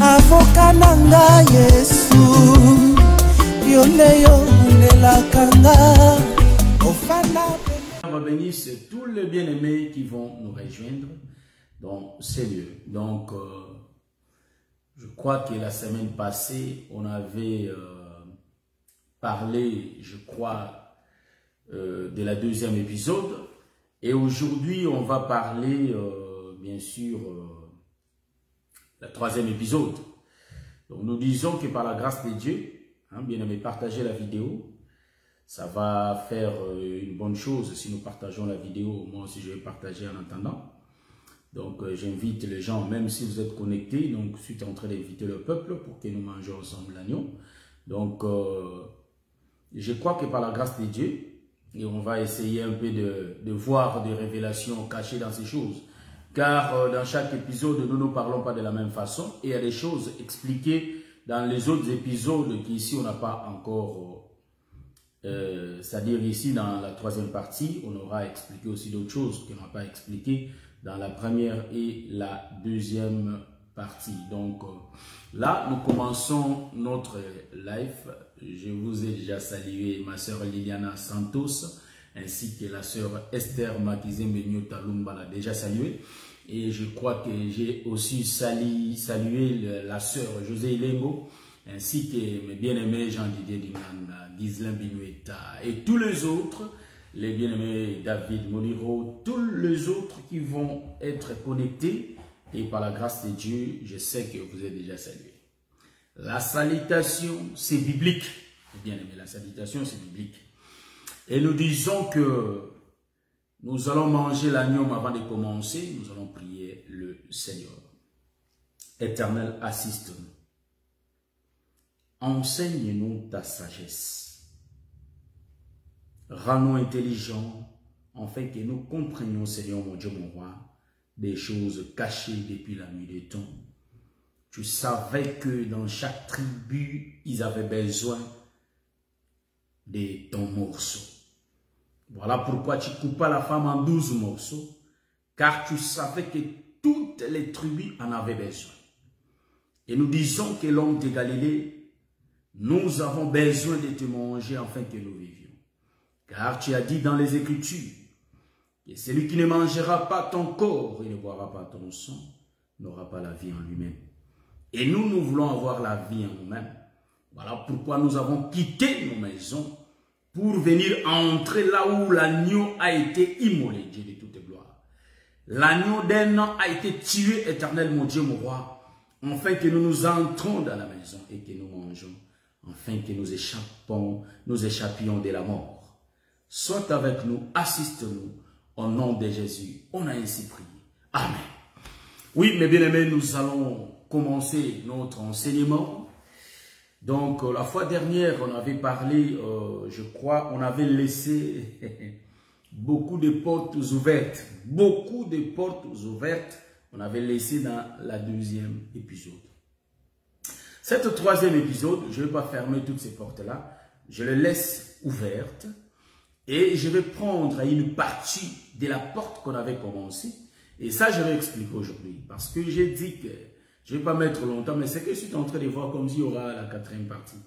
Avocat nanga Yesu, yoneyo nelakanga, ofana. On va bénir tous les bien-aimés qui vont nous rejoindre dans ces lieux. Donc, je crois que la semaine passée, on avait parlé, je crois, de la deuxième épisode. Et aujourd'hui, on va parler, bien sûr, la troisième épisode. Donc, nous disons que par la grâce de Dieu, hein, bien aimé, partagez la vidéo. Ça va faire une bonne chose si nous partageons la vidéo. Moi aussi, je vais partager en attendant. Donc, j'invite les gens, même si vous êtes connectés, donc je suis en train d'inviter le peuple pour que nous mangions ensemble l'agneau. Donc, je crois que par la grâce de Dieu, et on va essayer un peu de voir des révélations cachées dans ces choses. Car dans chaque épisode, nous ne parlons pas de la même façon. Et il y a des choses expliquées dans les autres épisodes qu'ici, on n'a pas encore... c'est-à-dire ici, dans la troisième partie, on aura expliqué aussi d'autres choses qu'on n'a pas expliquées dans la première et la deuxième partie. Donc là, nous commençons notre live. Je vous ai déjà salué, ma sœur Liliana Santos, ainsi que la sœur Esther Makizembenyo Talumba l'a déjà salué. Et je crois que j'ai aussi salué la sœur José Ilengo, ainsi que mes bien-aimés Jean-Didier Dinanda, Ghislain Binueta et tous les autres, les bien-aimés David Moniro, tous les autres qui vont être connectés. Et par la grâce de Dieu, je sais que vous êtes déjà salués. La salutation, c'est biblique. Bien-aimés, la salutation, c'est biblique. Et nous disons que nous allons manger l'agneau avant de commencer. Nous allons prier le Seigneur. Éternel, assiste-nous. Enseigne-nous ta sagesse. Rends-nous intelligents, afin que nous comprenions, Seigneur mon Dieu, mon roi, des choses cachées depuis la nuit des temps. Tu savais que dans chaque tribu, ils avaient besoin de ton morceau. Voilà pourquoi tu coupas la femme en 12 morceaux, car tu savais que toutes les tribus en avaient besoin. Et nous disons que l'homme de Galilée, nous avons besoin de te manger afin que nous vivions. Car tu as dit dans les Écritures que celui qui ne mangera pas ton corps et ne boira pas ton sang n'aura pas la vie en lui-même. Et nous, nous voulons avoir la vie en nous-mêmes. Voilà pourquoi nous avons quitté nos maisons pour venir entrer là où l'agneau a été immolé, Dieu de toute gloire. L'agneau d'un an a été tué, éternel mon Dieu, mon roi, afin que nous nous entrons dans la maison et que nous mangeons, afin que nous échappions de la mort. Sois avec nous, assiste-nous, au nom de Jésus. On a ainsi prié. Amen. Oui, mes bien-aimés, nous allons commencer notre enseignement. Donc, la fois dernière, on avait parlé, je crois, on avait laissé beaucoup de portes ouvertes. Beaucoup de portes ouvertes, on avait laissé dans la deuxième épisode. Cette troisième épisode, je ne vais pas fermer toutes ces portes-là. Je les laisse ouvertes. Et je vais prendre une partie de la porte qu'on avait commencé. Et ça, je vais expliquer aujourd'hui. Parce que j'ai dit que je ne vais pas mettre longtemps, mais c'est que je suis en train de voir comme s'il y aura la quatrième partie.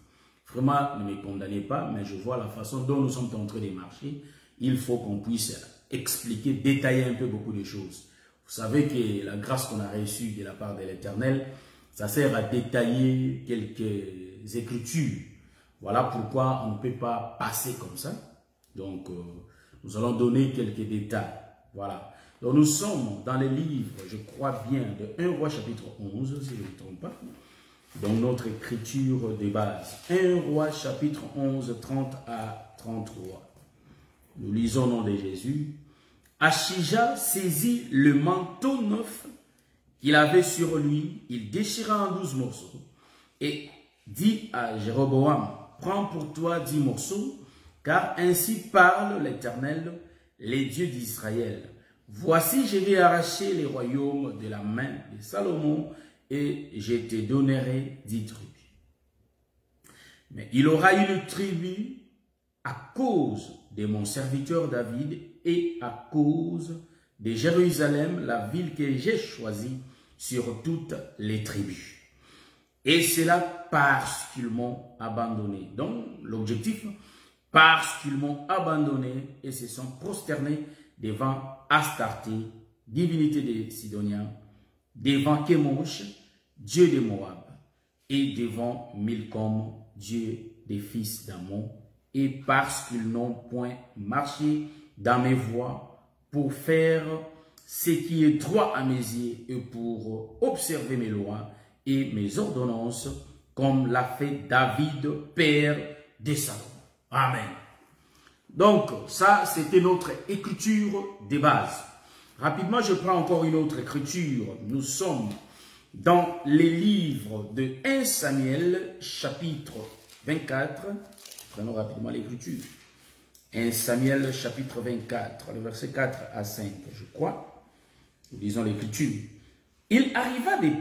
Vraiment, ne me condamnez pas, mais je vois la façon dont nous sommes en train de marcher. Il faut qu'on puisse expliquer, détailler un peu beaucoup de choses. Vous savez que la grâce qu'on a reçue de la part de l'Éternel, ça sert à détailler quelques écritures. Voilà pourquoi on ne peut pas passer comme ça. Donc, nous allons donner quelques détails. Voilà. Donc, nous sommes dans les livres, je crois bien, de 1 Roi chapitre 11, si je ne me trompe pas. Donc, notre écriture de base. 1 Roi chapitre 11, 30 à 33. Nous lisons au nom de Jésus. Achija saisit le manteau neuf qu'il avait sur lui. Il déchira en 12 morceaux. Et dit à Jéroboam, prends pour toi 10 morceaux. Car ainsi parle l'Éternel, les dieux d'Israël. Voici, je vais arracher les royaumes de la main de Salomon et je te donnerai 10 tribus. Mais il aura une tribu à cause de mon serviteur David et à cause de Jérusalem, la ville que j'ai choisie sur toutes les tribus. Et c'est là parce qu'ils m'ont abandonné. Donc, l'objectif, parce qu'ils m'ont abandonné et se sont prosternés devant Astarté, divinité des Sidoniens, devant Kemosh, dieu de Moab, et devant Milcom, dieu des fils d'Ammon, et parce qu'ils n'ont point marché dans mes voies pour faire ce qui est droit à mes yeux et pour observer mes lois et mes ordonnances, comme l'a fait David, père de Salomon. Amen. Donc, ça, c'était notre écriture de base. Rapidement, je prends encore une autre écriture. Nous sommes dans les livres de 1 Samuel, chapitre 24. Prenons rapidement l'écriture. 1 Samuel, chapitre 24, le verset 4 à 5, je crois. Nous lisons l'écriture. Il arriva des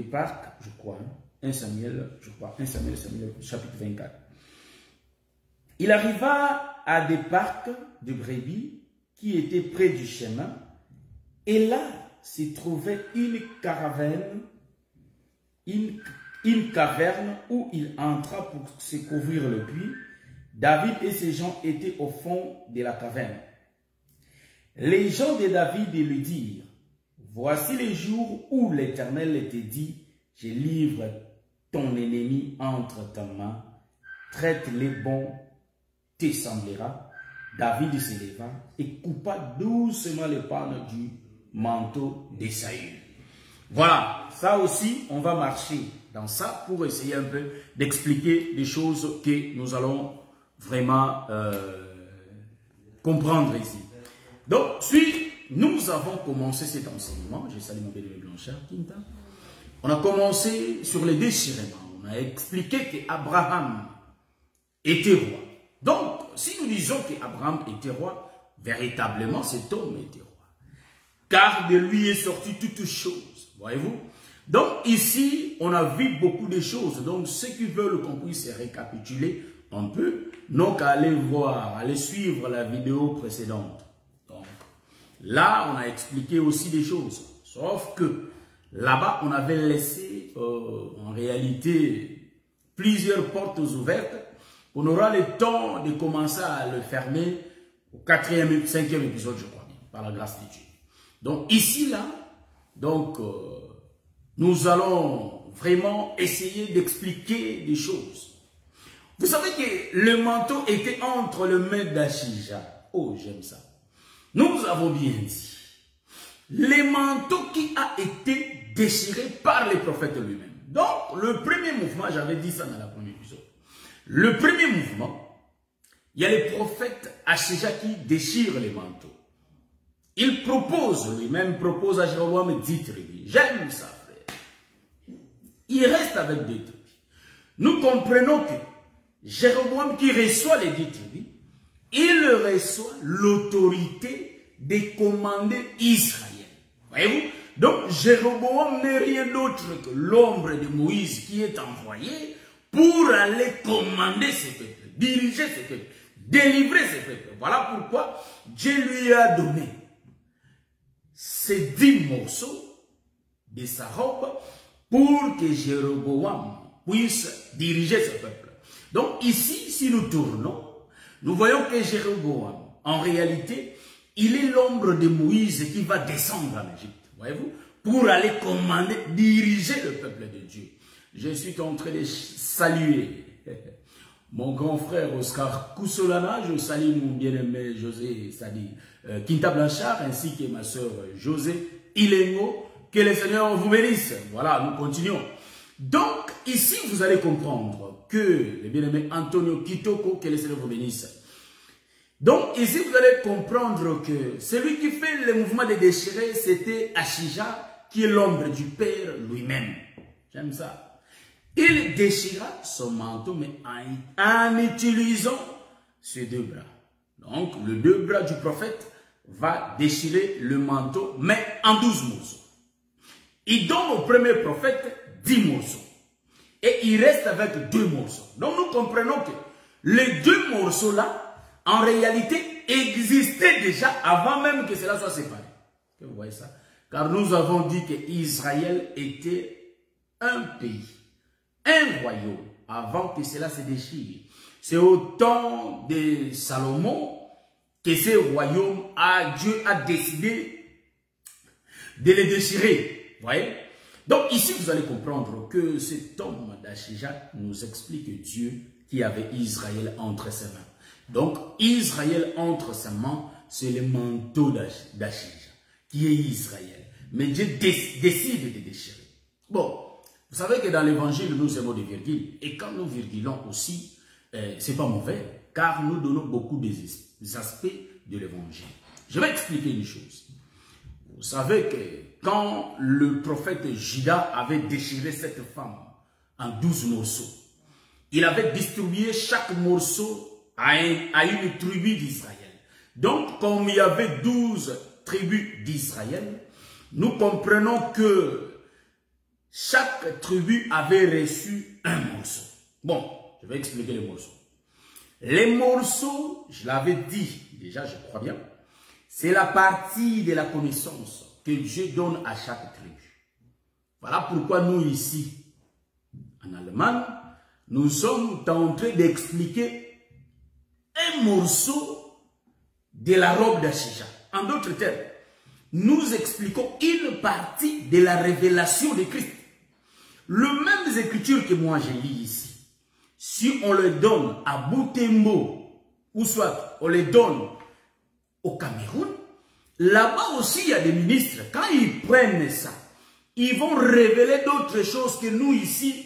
parcs, je crois, 1 Samuel, chapitre 24. Il arriva à des parcs de brebis qui étaient près du chemin, et là s'y trouvait une caverne où il entra pour se couvrir le puits. David et ses gens étaient au fond de la caverne. Les gens de David lui dirent, voici les jours où l'Éternel te dit, je livre ton ennemi entre ta main, traite-les bon, te semblera. David se leva et coupa doucement les pannes du manteau de Saül. Voilà, ça aussi, on va marcher dans ça pour essayer un peu d'expliquer des choses que nous allons vraiment comprendre ici. Donc, nous avons commencé cet enseignement. Je salue mon bien-aimé Blanchard, Quinta. On a commencé sur les déchirements. On a expliqué qu'Abraham était roi. Donc, si nous disons qu'Abraham était roi, véritablement cet homme était roi. Car de lui est sorti toutes choses. Voyez-vous? Donc, ici, on a vu beaucoup de choses. Donc, ceux qui veulent qu'on puisse récapituler un peu, n'ont qu'à aller voir, aller suivre la vidéo précédente. Donc, là, on a expliqué aussi des choses. Sauf que là-bas, on avait laissé en réalité plusieurs portes ouvertes. On aura le temps de commencer à le fermer au 4e, 5e épisode, je crois bien, par la grâce de Dieu. Donc ici, là, donc, nous allons vraiment essayer d'expliquer des choses. Vous savez que le manteau était entre les mains d'Achija. Oh, j'aime ça. Nous avons bien dit. Le manteau qui a été déchiré par les prophètes lui-même. Donc, le premier mouvement, j'avais dit ça dans la première épisode. Le premier mouvement, il y a les prophètes Achija qui déchirent les manteaux. Il propose, lui-même propose à Jéroboam 10 tribus. J'aime ça, frère. Il reste avec 2 tribus. Nous comprenons que Jéroboam qui reçoit les 10 tribus, il reçoit l'autorité de commander Israël. Voyez-vous? Donc Jéroboam n'est rien d'autre que l'ombre de Moïse qui est envoyé pour aller commander ces peuples, diriger ces peuples, délivrer ces peuples. Voilà pourquoi Dieu lui a donné ces 10 morceaux de sa robe pour que Jéroboam puisse diriger ce peuple. Donc ici, si nous tournons, nous voyons que Jéroboam, en réalité, il est l'ombre de Moïse qui va descendre en Égypte, voyez-vous, pour aller commander, diriger le peuple de Dieu. Je suis en train de saluer mon grand frère Oscar Koussolana, je salue mon bien-aimé José, c'est-à-dire Quinta Blanchard, ainsi que ma soeur José Ilengo, que le Seigneur vous bénisse. Voilà, nous continuons. Donc, ici, vous allez comprendre que le bien-aimé Antonio Kitoko, que le Seigneur vous bénisse. Donc, ici, vous allez comprendre que celui qui fait le mouvement de déchirer, c'était Achija, qui est l'ombre du Père lui-même. J'aime ça. Il déchira son manteau, mais en utilisant ses 2 bras. Donc, le 2 bras du prophète va déchirer le manteau, mais en 12 morceaux. Il donne au premier prophète 10 morceaux. Et il reste avec 2 morceaux. Donc, nous comprenons que les 2 morceaux-là, en réalité, existaient déjà avant même que cela soit séparé. Vous voyez ça? Car nous avons dit qu'Israël était un pays, un royaume, avant que cela se déchire. C'est au temps de Salomon que ce royaume, Dieu a décidé de les déchirer. Vous voyez? Donc ici, vous allez comprendre que cet homme d'Achija nous explique Dieu qui avait Israël entre ses mains. Donc, Israël entre ses mains, c'est le manteau d'Achija, qui est Israël. Mais Dieu décide de déchirer. Bon, vous savez que dans l'évangile, nous aimons des virgules. Et quand nous virgulons aussi, c'est pas mauvais, car nous donnons beaucoup des aspects de l'évangile. Je vais expliquer une chose. Vous savez que quand le prophète Judas avait déchiré cette femme en 12 morceaux, il avait distribué chaque morceau à une tribu d'Israël. Donc, comme il y avait 12 tribus d'Israël, nous comprenons que chaque tribu avait reçu un morceau. Bon, je vais expliquer les morceaux. Les morceaux, je l'avais dit, déjà je crois bien, c'est la partie de la connaissance que Dieu donne à chaque tribu. Voilà pourquoi nous ici, en Allemagne, nous sommes en train d'expliquer un morceau de la robe d'Achija. En d'autres termes, nous expliquons une partie de la révélation de Christ. Le même écriture que moi j'ai lu ici, si on le donne à Butembo, ou soit on le donne au Cameroun, là-bas aussi il y a des ministres, quand ils prennent ça, ils vont révéler d'autres choses que nous ici,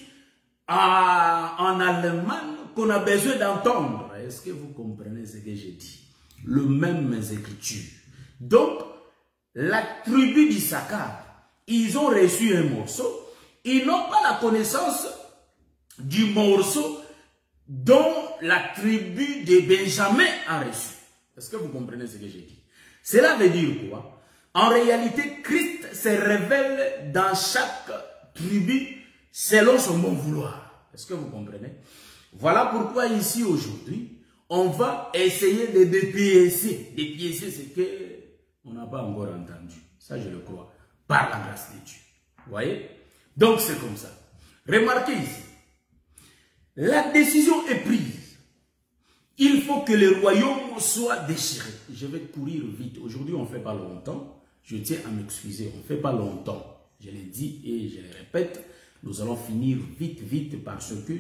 en Allemagne, qu'on a besoin d'entendre. Est-ce que vous comprenez ce que j'ai dit? Le même écriture. Donc, la tribu d'Issachar, ils ont reçu un morceau, ils n'ont pas la connaissance du morceau dont la tribu de Benjamin a reçu. Est-ce que vous comprenez ce que j'ai dit? Cela veut dire quoi? En réalité, Christ se révèle dans chaque tribu selon son bon vouloir. Est-ce que vous comprenez? Voilà pourquoi ici aujourd'hui, on va essayer de dépiécer. Dépiécer, c'est que on n'a pas encore entendu. Ça, je le crois. Par la grâce de Dieu. Vous voyez? Donc, c'est comme ça. Remarquez ici. La décision est prise. Il faut que le royaume soit déchiré. Je vais courir vite. Aujourd'hui, on ne fait pas longtemps. Je tiens à m'excuser. On ne fait pas longtemps. Je l'ai dit et je le répète. Nous allons finir vite parce que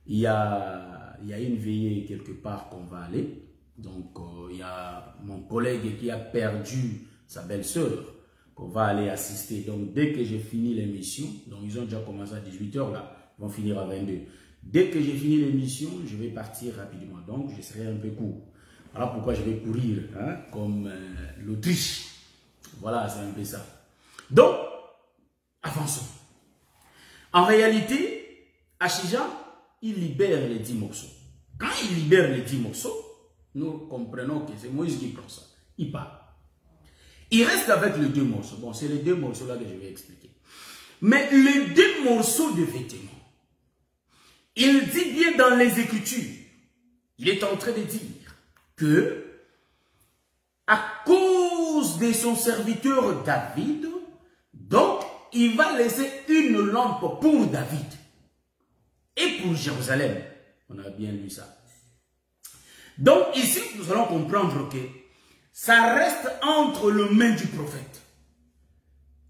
il y a une veillée quelque part qu'on va aller. Donc, il y a mon collègue qui a perdu sa belle-sœur qu'on va aller assister. Donc, dès que j'ai fini l'émission, donc ils ont déjà commencé à 18 h là, ils vont finir à 22. Dès que j'ai fini l'émission, je vais partir rapidement. Donc, je serai un peu court. Voilà pourquoi je vais courir, hein, comme l'Autriche. Voilà, c'est un peu ça. Donc, avançons. En réalité, Achija, il libère les 10 morceaux. Quand il libère les 10 morceaux, nous comprenons que c'est Moïse qui prend ça. Il part. Il reste avec les 2 morceaux. Bon, c'est les 2 morceaux là que je vais expliquer. Mais les 2 morceaux de vêtements, il dit bien dans les Écritures, il est en train de dire que à cause de son serviteur David, donc il va laisser une lampe pour David et pour Jérusalem. On a bien lu ça. Donc ici, nous allons comprendre que ça reste entre les mains du prophète.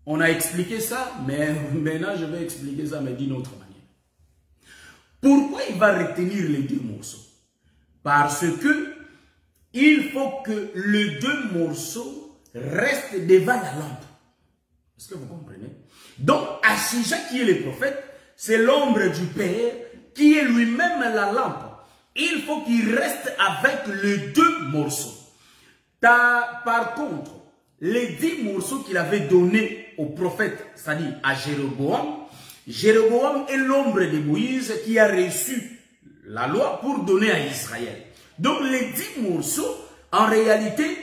On a expliqué ça, mais maintenant je vais expliquer ça, mais d'une autre manière. Pourquoi il va retenir les 2 morceaux? Parce que il faut que les 2 morceaux restent devant la lampe. Est-ce que vous comprenez? Donc, Achija qui est le prophète, c'est l'ombre du Père qui est lui-même la lampe. Il faut qu'il reste avec les 2 morceaux. Par contre, les 10 morceaux qu'il avait donnés au prophète, c'est-à-dire à Jéroboam, Jéroboam est l'ombre de Moïse qui a reçu la loi pour donner à Israël. Donc les 10 morceaux, en réalité,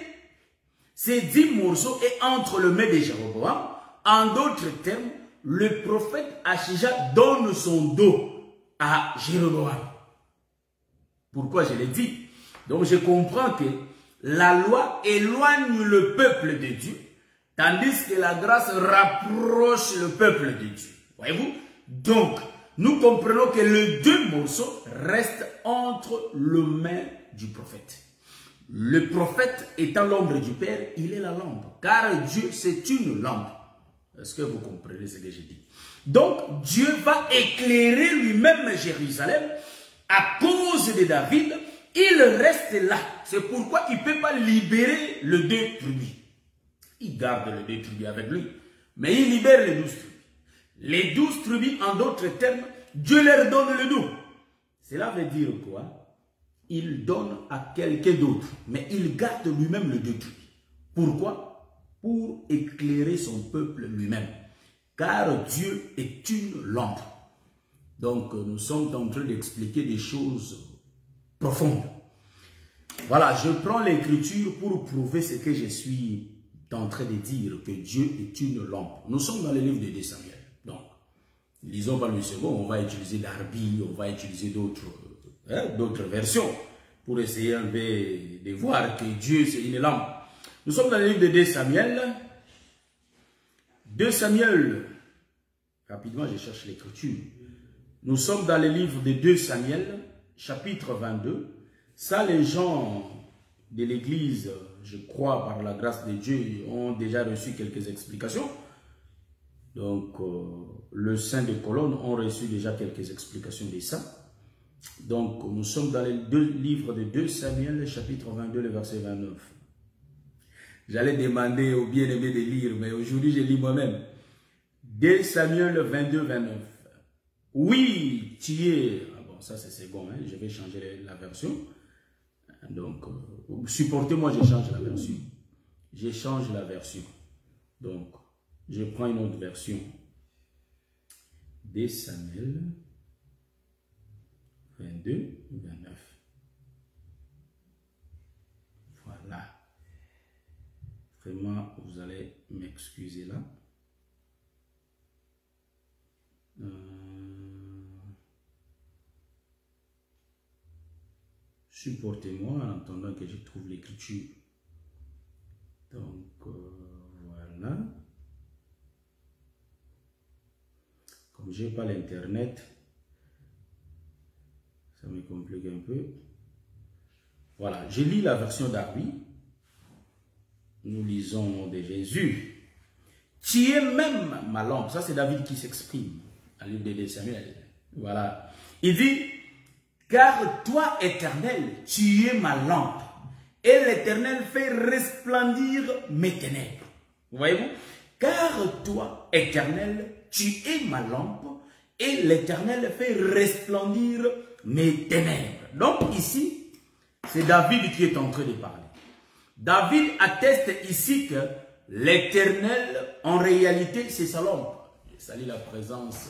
ces 10 morceaux est entre les mains de Jéroboam. En d'autres termes, le prophète Achija donne son dos à Jéroboam. Pourquoi je l'ai dit? Donc je comprends que la loi éloigne le peuple de Dieu Tandis que la grâce rapproche le peuple de Dieu. Voyez-vous? Donc, nous comprenons que les deux morceaux restent entre les mains du prophète. Le prophète étant l'ombre du Père, il est la lampe. Car Dieu, c'est une lampe. Est-ce que vous comprenez ce que je dis? Donc, Dieu va éclairer lui-même Jérusalem à cause de David. Il reste là. C'est pourquoi il ne peut pas libérer les 2 tribus. Il garde les 2 tribus avec lui. Mais il libère les 12 tribus. Les 12 tribus, en d'autres termes, Dieu leur donne le dos. Cela veut dire quoi? Il donne à quelqu'un d'autre. Mais il garde lui-même les 2 tribus. Pourquoi? Pour éclairer son peuple lui-même. Car Dieu est une lampe. Donc, nous sommes en train d'expliquer des choses profondes. Voilà, je prends l'écriture pour prouver ce que je suis en train de dire, que Dieu est une lampe. Nous sommes dans le livre de 2 Samuel. Donc, lisons pas le second, on va utiliser Darby, on va utiliser d'autres versions pour essayer un peu de voir que Dieu c'est une lampe. Nous sommes dans le livre de 2 Samuel. 2 Samuel, rapidement je cherche l'écriture. Nous sommes dans le livre de 2 Samuel, chapitre 22. Ça, les gens de l'église, je crois, par la grâce de Dieu, ont déjà reçu quelques explications. Donc, le saint de colonne ont reçu déjà quelques explications de ça. Donc, nous sommes dans les 2 livres de 2 Samuel, chapitre 22, le verset 29. J'allais demander aux bien-aimés de lire, mais aujourd'hui, je lis moi-même. 2 Samuel 22, 29. Oui, tu es... Ah bon, ça c'est second, hein? Je vais changer la version. Donc, supportez-moi, je change la version. Je change la version. Donc, je prends une autre version. 2 Samuel 22, 29. Voilà. Vraiment, vous allez m'excuser là. Supportez-moi en attendant que je trouve l'écriture. Donc, voilà. Comme je n'ai pas l'internet, ça me complique un peu. Voilà, je lis la version d'Arby. Nous lisons au nom de Jésus. Tu es même ma lampe. Ça, c'est David qui s'exprime à livre de 2 Samuel. Voilà. Il dit, car toi, Éternel, tu es ma lampe. Et l'Éternel fait resplendir mes ténèbres. Voyez-vous? Car toi, Éternel, tu es ma lampe. Et l'Éternel fait resplendir mes ténèbres. Donc ici, c'est David qui est en train de parler. David atteste ici que l'Éternel, en réalité, c'est sa lampe. Je salue la présence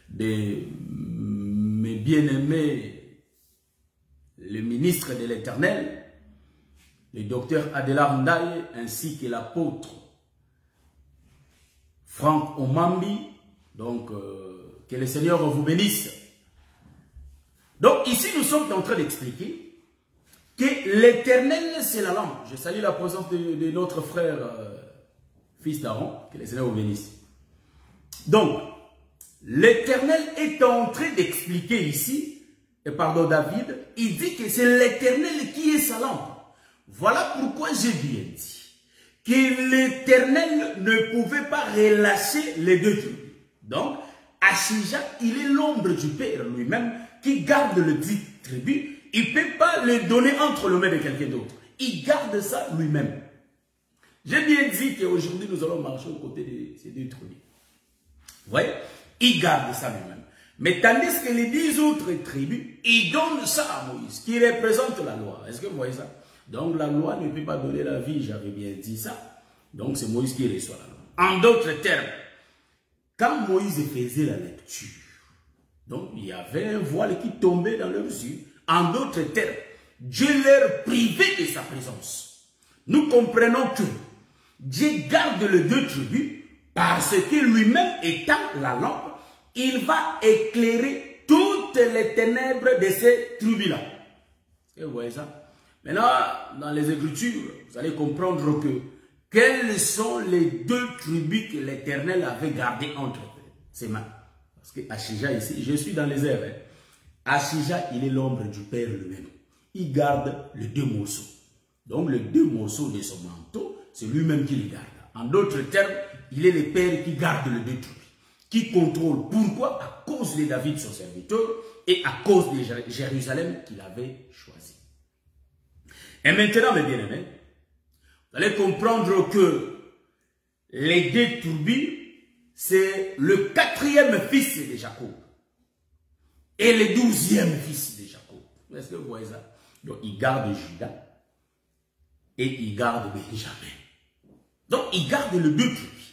de mes bien-aimés, le ministre de l'Éternel, le docteur Adélard Ndaye, ainsi que l'apôtre Franck Omambi. Donc, que le Seigneur vous bénisse. Donc, ici, nous sommes en train d'expliquer que l'Éternel, c'est la lampe. Je salue la présence de notre frère, fils d'Aaron, que le Seigneur vous bénisse. Donc, l'Éternel est en train d'expliquer ici, et pardon David, il dit que c'est l'Éternel qui est sa lampe. Voilà pourquoi j'ai bien dit que l'Éternel ne pouvait pas relâcher les 2 tribus. Donc, Achija, il est l'ombre du Père lui-même qui garde le 10 tribus. Il ne peut pas le donner entre les mains de quelqu'un d'autre. Il garde ça lui-même. J'ai bien dit qu'aujourd'hui, nous allons marcher aux côtés de ces 2 tribus. Vous voyez? Il garde ça lui-même. Mais tandis que les 10 autres tribus, ils donnent ça à Moïse, qui représente la loi. Est-ce que vous voyez ça? Donc la loi ne peut pas donner la vie, j'avais bien dit ça. Donc c'est Moïse qui reçoit la loi. En d'autres termes, quand Moïse faisait la lecture, donc il y avait un voile qui tombait dans leurs yeux. En d'autres termes, Dieu leur privait de sa présence. Nous comprenons que Dieu garde les 2 tribus parce que lui-même étant la lampe, il va éclairer toutes les ténèbres de ces tribus-là. Vous voyez ça? Maintenant, dans les Écritures, vous allez comprendre que quelles sont les deux tribus que l'Éternel avait gardées entre ses mains. Parce que Achija ici, je suis dans les airs. Hein. Achija, il est l'ombre du Père lui-même. Il garde les deux morceaux. Donc les deux morceaux de son manteau, c'est lui-même qui les garde. En d'autres termes, il est le Père qui garde les deux tribus, qui contrôle. Pourquoi? À cause de David, son serviteur, et à cause de Jérusalem qu'il avait choisi. Et maintenant, mes bien-aimés, vous allez comprendre que les deux tribus, c'est le 4e fils de Jacob et le 12e fils de Jacob. Est-ce que vous voyez ça? Donc, il garde Judas et il garde Benjamin. Donc, il garde les deux tribus.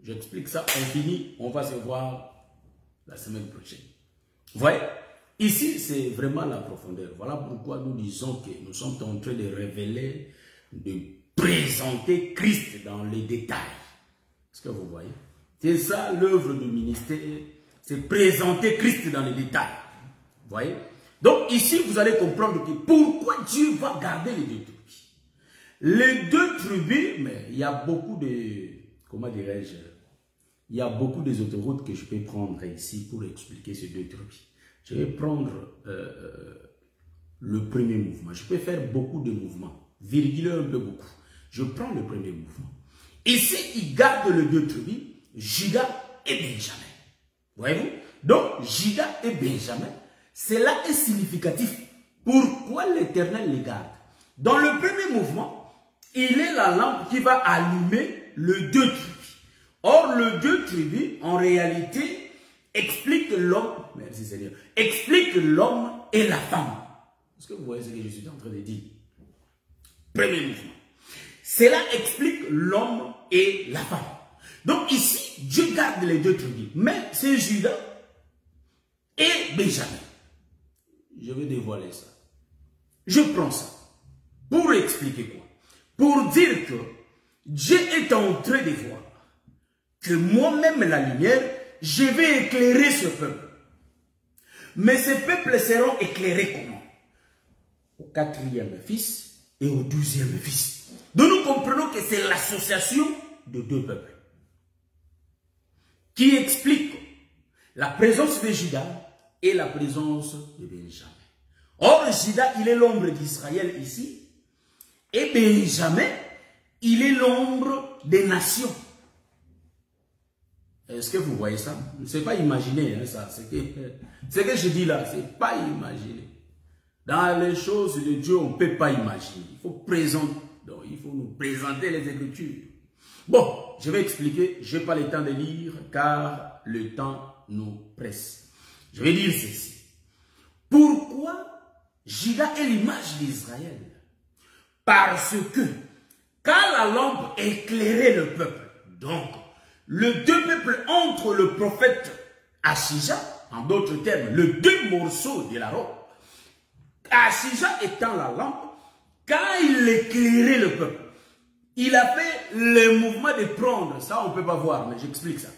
J'explique ça, on finit, on va se voir la semaine prochaine. Vous voyez? Ici, c'est vraiment la profondeur. Voilà pourquoi nous disons que nous sommes en train de révéler, de présenter Christ dans les détails. Est-ce que vous voyez? C'est ça l'œuvre du ministère, c'est présenter Christ dans les détails. Vous voyez? Donc ici, vous allez comprendre que pourquoi Dieu va garder les deux tribus. Les deux tribus, mais il y a beaucoup de, comment dirais-je, il y a beaucoup des autoroutes que je peux prendre ici pour expliquer ces deux tribus. Je vais prendre le premier mouvement. Je peux faire beaucoup de mouvements, virguler un peu beaucoup. Je prends le premier mouvement. Ici, il garde les deux tribus, Judas et Benjamin. Voyez-vous? Donc, Judas et Benjamin, cela est significatif. Pourquoi l'Éternel les garde? Dans le premier mouvement, il est la lampe qui va allumer les deux tribus. Or, les deux tribus, en réalité, expliquent l'homme, merci Seigneur, expliquent l'homme et la femme. Est-ce que vous voyez ce que je suis en train de dire? Premier mouvement. Cela explique l'homme et la femme. Donc ici, Dieu garde les deux tribus. Mais c'est Judas et Benjamin. Je vais dévoiler ça. Je prends ça. Pour expliquer quoi? Pour dire que Dieu est en train de voir que moi-même, la lumière, je vais éclairer ce peuple. Mais ce peuple seront éclairés comment? Au 4e fils et au 12e fils. Donc nous comprenons que c'est l'association de deux peuples qui explique la présence de Judas et la présence de Benjamin. Or, Judas, il est l'ombre d'Israël ici, et Benjamin, il est l'ombre des nations. Est-ce que vous voyez ça? Ce n'est pas imaginé, hein, ça. Ce que je dis là, ce n'est pas imaginé. Dans les choses de Dieu, on ne peut pas imaginer. Il faut présenter, donc il faut nous présenter les Écritures. Bon, je vais expliquer, je n'ai pas le temps de lire, car le temps nous presse. Je vais dire ceci. Pourquoi Judas est l'image d'Israël? Parce que, quand la lampe éclairait le peuple, donc, les deux peuples entre le prophète Achija, en d'autres termes, les deux morceaux de la robe, Achija étant la lampe, quand il éclairait le peuple, il a fait le mouvement de prendre, ça on ne peut pas voir, mais j'explique ça.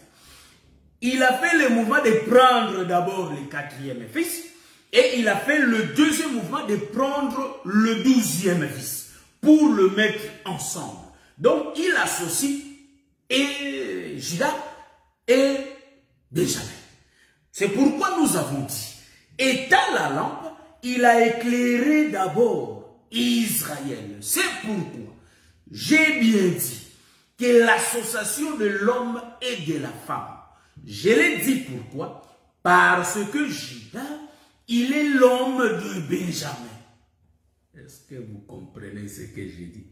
Il a fait le mouvement de prendre d'abord le 4e fils, et il a fait le deuxième mouvement de prendre le 12e fils, pour le mettre ensemble. Donc il associe et Judas et Benjamin. C'est pourquoi nous avons dit, étant la lampe, il a éclairé d'abord Israël. C'est pourquoi j'ai bien dit que l'association de l'homme et de la femme. Je l'ai dit pourquoi? Parce que Judas, il est l'homme de Benjamin. Est-ce que vous comprenez ce que j'ai dit?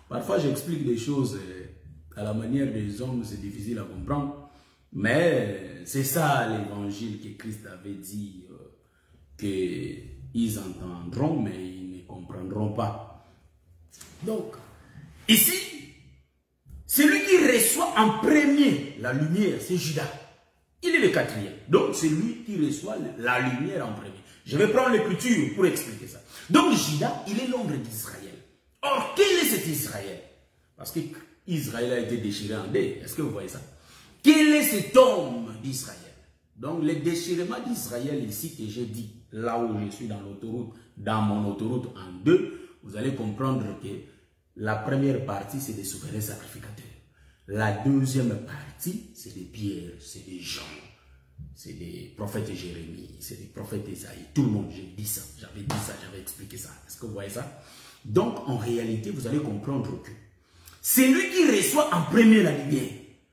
Parfois j'explique des choses à la manière des hommes, c'est difficile à comprendre. Mais c'est ça l'évangile que Christ avait dit, qu'ils entendront, mais ils ne comprendront pas. Donc, ici, celui qui reçoit en premier la lumière, c'est Judas. Il est le 4e. Donc, c'est lui qui reçoit la lumière en premier. Je vais prendre l'écriture pour expliquer ça. Donc, Judas, il est l'ombre d'Israël. Or, quel est cet Israël? Parce que Israël a été déchiré en deux. Est-ce que vous voyez ça? Quel est cet homme d'Israël? Donc, le déchirement d'Israël ici que j'ai dit, là où je suis dans l'autoroute, dans mon autoroute en deux, vous allez comprendre que La première partie, c'est des souverains sacrificateurs. La deuxième partie, c'est des Pierre, c'est des Jean, c'est des prophètes Jérémie, c'est des prophètes Isaïe. Tout le monde, j'ai dit ça, j'avais expliqué ça. Est-ce que vous voyez ça? Donc, en réalité, vous allez comprendre que c'est lui qui reçoit en premier la lumière.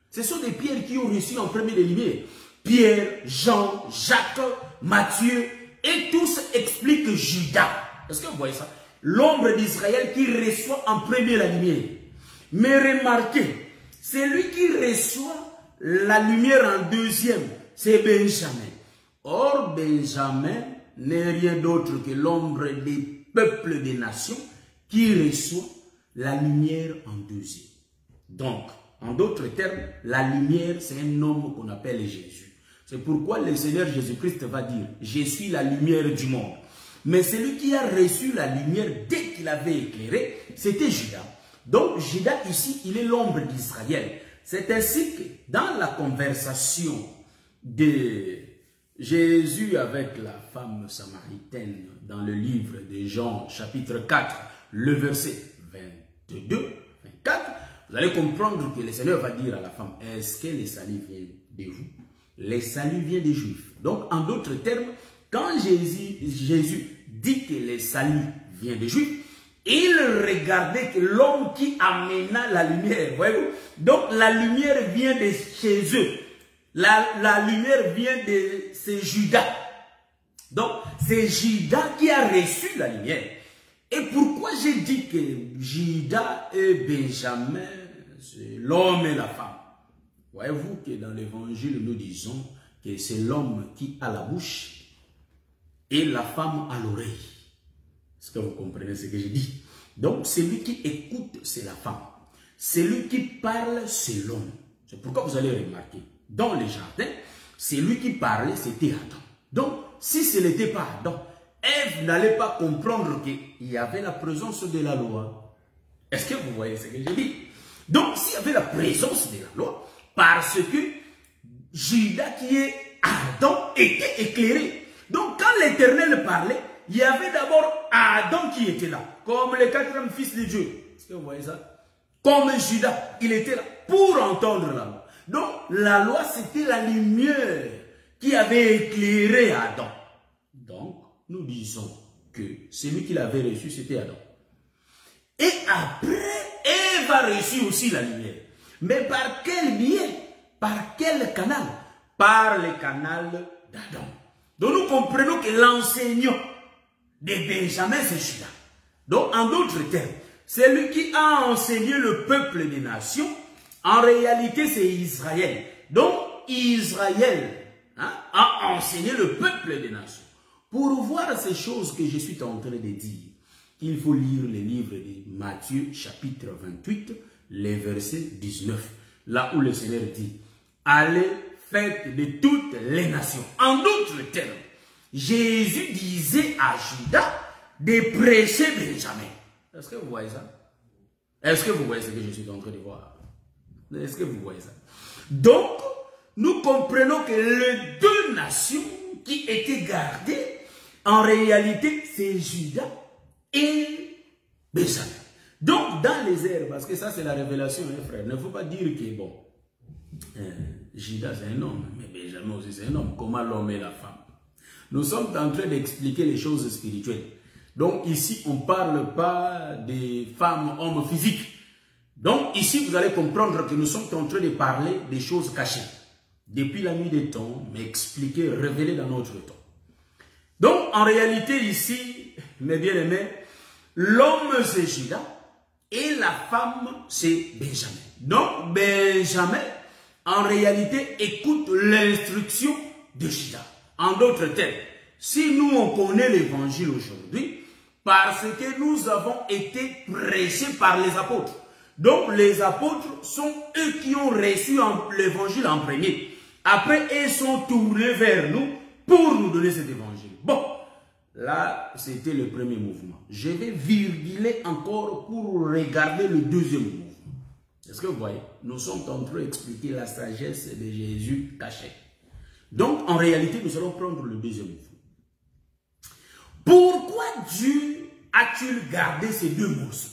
Ce sont des Pierres qui ont reçu en premier la lumière. Pierre, Jean, Jacques, Matthieu, et tous expliquent Judas. Est-ce que vous voyez ça? L'ombre d'Israël qui reçoit en premier la lumière. Mais remarquez, c'est lui qui reçoit la lumière en deuxième, c'est Benjamin. Or, Benjamin n'est rien d'autre que l'ombre des peuples des nations qui reçoit la lumière en deuxième. Donc, en d'autres termes, la lumière, c'est un homme qu'on appelle Jésus. C'est pourquoi le Seigneur Jésus-Christ va dire, je suis la lumière du monde. Mais celui qui a reçu la lumière dès qu'il avait éclairé, c'était Judas. Donc, Judas ici, il est l'ombre d'Israël. C'est ainsi que dans la conversation de Jésus avec la femme samaritaine dans le livre de Jean, chapitre 4, le verset 22, 24, vous allez comprendre que le Seigneur va dire à la femme, est-ce que le salut vient de vous? Le salut vient des Juifs. Donc, en d'autres termes, quand Jésus dit que le salut vient des Juifs, il regardait que l'homme qui amena la lumière, voyez-vous? Donc, la lumière vient de chez eux. La lumière vient de c'est Judas. Donc, c'est Judas qui a reçu la lumière. Et pourquoi j'ai dit que Judas et Benjamin, c'est l'homme et la femme? Voyez-vous que dans l'évangile, nous disons que c'est l'homme qui a la bouche et la femme a l'oreille. Est-ce que vous comprenez ce que je dis? Donc, celui qui écoute, c'est la femme. Celui qui parle, c'est l'homme. C'est pourquoi vous allez remarquer, dans les jardins, celui qui parlait, c'était Adam. Donc, si ce n'était pas Adam, Ève n'allait pas comprendre qu'il y avait la présence de la loi. Est-ce que vous voyez ce que je dis? Donc, s'il y avait la présence de la loi, parce que Judas qui est Adam était éclairé. Donc, quand l'Éternel parlait, il y avait d'abord Adam qui était là, comme le quatrième fils de Dieu. Est-ce que vous voyez ça? Comme Judas, il était là pour entendre la loi. Donc, la loi, c'était la lumière qui avait éclairé Adam. Donc, nous disons que celui qui l'avait reçu, c'était Adam. Et après, Ève a reçu aussi la lumière. Mais par quel biais? Par quel canal? Par le canal d'Adam. Donc, nous comprenons que l'enseignant de Benjamin, c'est Judas. Donc, en d'autres termes, c'est lui qui a enseigné le peuple des nations. En réalité, c'est Israël. Donc, Israël a enseigné le peuple des nations. Pour voir ces choses que je suis en train de dire, il faut lire le livre de Matthieu, chapitre 28, les versets 19. Là où le Seigneur dit, allez, faites de toutes les nations. En d'autres termes, Jésus disait à Judas de prêcher Benjamin. Est-ce que vous voyez ça? Est-ce que vous voyez ce que je suis en train de voir? Est-ce que vous voyez ça? Donc, nous comprenons que les deux nations qui étaient gardées, en réalité, c'est Judas et Benjamin. Donc, dans les airs, parce que ça c'est la révélation, hein, frère, il ne faut pas dire que, bon, Judas c'est un homme, mais Benjamin aussi c'est un homme. Comment l'homme et la femme? Nous sommes en train d'expliquer les choses spirituelles. Donc ici, on ne parle pas des femmes, hommes physiques. Donc ici, vous allez comprendre que nous sommes en train de parler des choses cachées. Depuis la nuit des temps, mais expliquées, révélées dans notre temps. Donc en réalité ici, mes bien-aimés, l'homme c'est Judas et la femme c'est Benjamin. Donc Benjamin, en réalité, écoute l'instruction de Judas. En d'autres termes, si nous on connaît l'évangile aujourd'hui, parce que nous avons été prêchés par les apôtres. Donc les apôtres sont eux qui ont reçu l'évangile en premier. Après, ils sont tournés vers nous pour nous donner cet évangile. Bon, là, c'était le premier mouvement. Je vais virguler encore pour regarder le deuxième mouvement. Est-ce que vous voyez? Nous sommes en train d'expliquer la sagesse de Jésus caché. Donc, en réalité, nous allons prendre le deuxième mouvement. Pourquoi Dieu a-t-il gardé ces deux morceaux?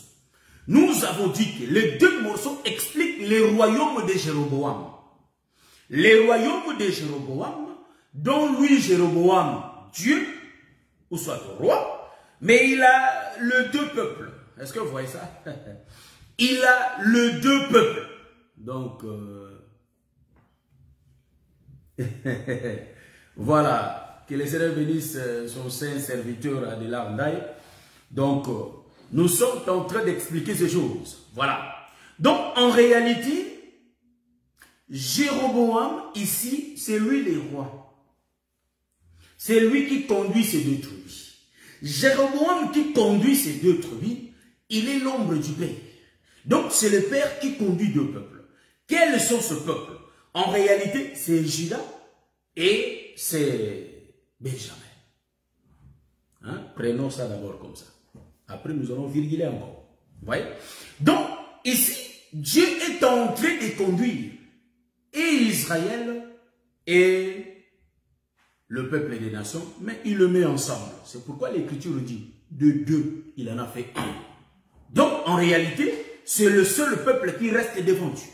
Nous avons dit que les deux morceaux expliquent les royaumes de Jéroboam. Les royaumes de Jéroboam, dont lui, Jéroboam, Dieu, ou soit roi, mais il a le deux peuples. Est-ce que vous voyez ça? Il a le deux peuples. Donc, voilà, que les Seigneur bénisse son saint serviteur Adela Ndaye. Donc, nous sommes en train d'expliquer ces choses. Voilà. Donc, en réalité, Jéroboam, ici, c'est lui le roi. C'est lui qui conduit ces deux tribus. Jéroboam qui conduit ces deux tribus, il est l'ombre du Père. Donc, c'est le Père qui conduit deux peuples. Quels sont ce peuple? En réalité, c'est Juda et c'est Benjamin. Hein? Prenons ça d'abord comme ça. Après, nous allons virguler encore. Vous voyez? Donc, ici, Dieu est en train de conduire et Israël et le peuple des nations, mais il le met ensemble. C'est pourquoi l'Écriture dit, de deux, il en a fait un. Donc, en réalité, c'est le seul peuple qui reste devant Dieu.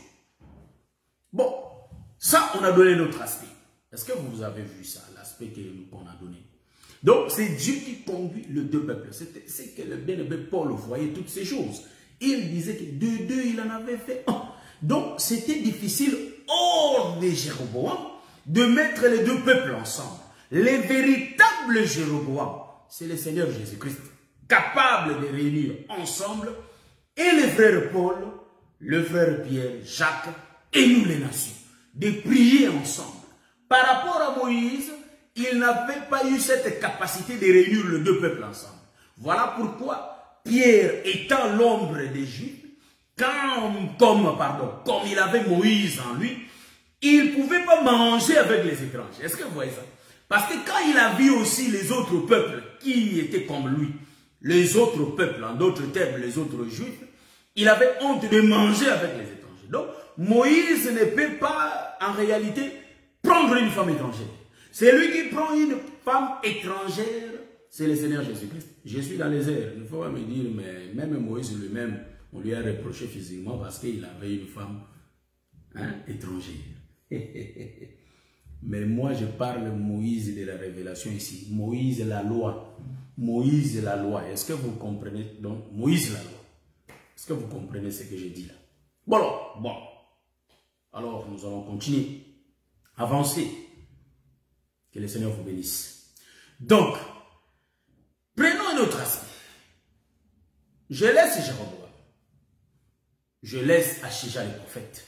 Bon, ça, on a donné notre aspect. Est-ce que vous avez vu ça, l'aspect qu'on a donné? Donc, c'est Dieu qui conduit les deux peuples. C'est que le bien-aimé Paul voyait toutes ces choses. Il disait que de deux, il en avait fait un. Donc, c'était difficile, hors de Jéroboam, de mettre les deux peuples ensemble. Les véritables Jéroboam, c'est le Seigneur Jésus-Christ, capable de réunir ensemble et le frère Paul, le frère Pierre, Jacques et nous les nations, de prier ensemble. Par rapport à Moïse, il n'avait pas eu cette capacité de réunir les deux peuples ensemble. Voilà pourquoi Pierre, étant l'ombre des Juifs, comme il avait Moïse en lui, il ne pouvait pas manger avec les étrangers. Est-ce que vous voyez ça? Parce que quand il a vu aussi les autres peuples qui étaient comme lui, les autres peuples, en d'autres termes, les autres Juifs, il avait honte de manger avec les étrangers. Donc, Moïse ne peut pas, en réalité, prendre une femme étrangère. C'est lui qui prend une femme étrangère, c'est le Seigneur Jésus-Christ. Je suis dans les airs. Il ne faut pas me dire, mais même Moïse lui-même, on lui a reproché physiquement parce qu'il avait une femme étrangère. Mais moi, je parle Moïse de la révélation ici. Moïse, la loi. Moïse, la loi. Est-ce que vous comprenez? Donc, Moïse, la loi. Est-ce que vous comprenez ce que je dis là? Bon. Alors, nous allons continuer. Avancer. Que le Seigneur vous bénisse. Donc, prenons un autre aspect. Je laisse Jéroboam. Je laisse Achija le prophète.